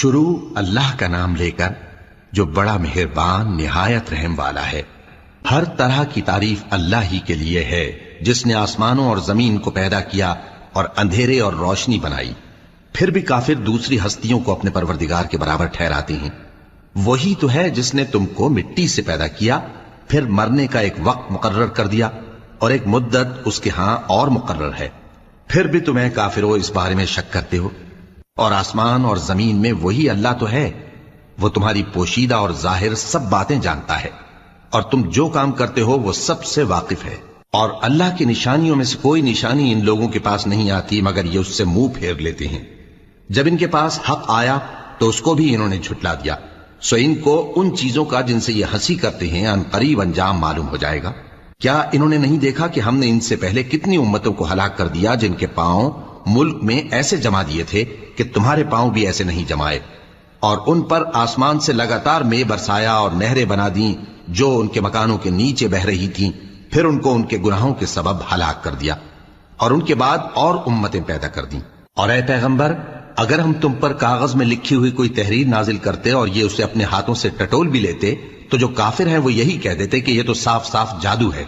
شروع اللہ کا نام لے کر جو بڑا مہربان نہایت رحم والا ہے۔ ہر طرح کی تعریف اللہ ہی کے لیے ہے جس نے آسمانوں اور زمین کو پیدا کیا اور اندھیرے اور روشنی بنائی۔ پھر بھی کافر دوسری ہستیوں کو اپنے پروردگار کے برابر ٹھہراتے ہیں۔ وہی تو ہے جس نے تم کو مٹی سے پیدا کیا، پھر مرنے کا ایک وقت مقرر کر دیا اور ایک مدت اس کے ہاں اور مقرر ہے، پھر بھی تمہیں کافروں اس بارے میں شک کرتے ہو۔ اور آسمان اور زمین میں وہی اللہ تو ہے، وہ تمہاری پوشیدہ اور ظاہر سب باتیں جانتا ہے، اور تم جو کام کرتے ہو وہ سب سے واقف ہے۔ اور اللہ کی نشانیوں میں سے کوئی نشانی ان لوگوں کے پاس نہیں آتی مگر یہ اس سے منہ پھیر لیتے ہیں۔ جب ان کے پاس حق آیا تو اس کو بھی انہوں نے جھٹلا دیا، سو ان کو ان چیزوں کا جن سے یہ ہنسی کرتے ہیں ان قریب انجام معلوم ہو جائے گا۔ کیا انہوں نے نہیں دیکھا کہ ہم نے ان سے پہلے کتنی امتوں کو ہلاک کر دیا جن کے پاؤں ملک میں ایسے جما دیے تھے کہ تمہارے پاؤں بھی ایسے نہیں جمائے، اور ان پر آسمان سے لگاتار مے برسایا اور نہریں بنا دیں جو ان کے مکانوں کے نیچے بہ رہی تھیں، پھر ان کو ان کے گناہوں کے سبب ہلاک کر دیا، اور ان کے بعد اور امتیں پیدا کر دیں۔ اور اے پیغمبر، اگر ہم تم پر کاغذ میں لکھی ہوئی کوئی تحریر نازل کرتے اور یہ اسے اپنے ہاتھوں سے ٹٹول بھی لیتے تو جو کافر ہیں وہ یہی کہہ دیتے کہ یہ تو صاف صاف جادو ہے،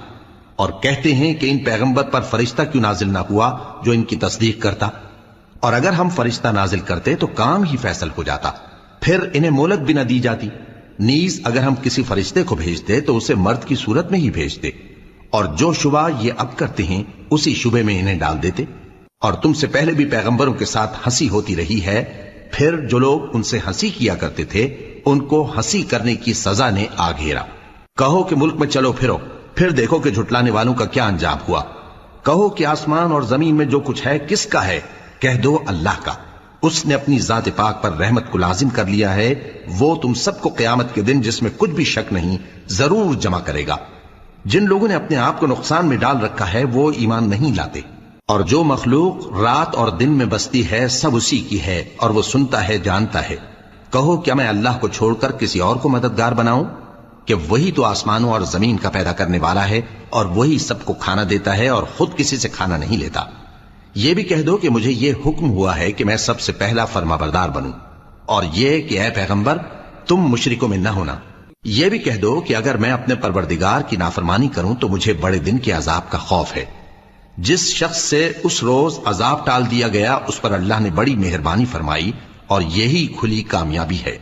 اور کہتے ہیں کہ ان پیغمبر پر فرشتہ کیوں نازل نہ ہوا جو ان کی تصدیق کرتا، اور اگر ہم فرشتہ نازل کرتے تو کام ہی فیصل ہو جاتا، پھر انہیں مہلت بھی نہ دی جاتی۔ نیز اگر ہم کسی فرشتے کو بھیجتے تو اسے مرد کی صورت میں ہی بھیجتے، اور جو شبہ یہ اب کرتے ہیں اسی شبے میں انہیں ڈال دیتے۔ اور تم سے پہلے بھی پیغمبروں کے ساتھ ہنسی ہوتی رہی ہے، پھر جو لوگ ان سے ہنسی کیا کرتے تھے ان کو ہنسی کرنے کی سزا نے آ گھیرا۔ کہو کہ ملک میں چلو پھرو، پھر دیکھو کہ جھٹلانے والوں کا کیا انجام ہوا۔ کہو کہ آسمان اور زمین میں جو کچھ ہے کس کا ہے؟ کہہ دو اللہ کا۔ اس نے اپنی ذات پاک پر رحمت کو لازم کر لیا ہے، وہ تم سب کو قیامت کے دن جس میں کچھ بھی شک نہیں ضرور جمع کرے گا۔ جن لوگوں نے اپنے آپ کو نقصان میں ڈال رکھا ہے وہ ایمان نہیں لاتے، اور جو مخلوق رات اور دن میں بستی ہے سب اسی کی ہے، اور وہ سنتا ہے جانتا ہے۔ کہو کیا میں اللہ کو چھوڑ کر کسی اور کو مددگار بناؤں کہ وہی تو آسمانوں اور زمین کا پیدا کرنے والا ہے، اور وہی سب کو کھانا دیتا ہے اور خود کسی سے کھانا نہیں لیتا۔ یہ بھی کہہ دو کہ مجھے یہ حکم ہوا ہے کہ میں سب سے پہلا فرما بردار بنوں، اور یہ کہ اے پیغمبر تم مشرکوں میں نہ ہونا۔ یہ بھی کہہ دو کہ اگر میں اپنے پروردگار کی نافرمانی کروں تو مجھے بڑے دن کے عذاب کا خوف ہے۔ جس شخص سے اس روز عذاب ٹال دیا گیا اس پر اللہ نے بڑی مہربانی فرمائی، اور یہی کھلی کامیابی ہے۔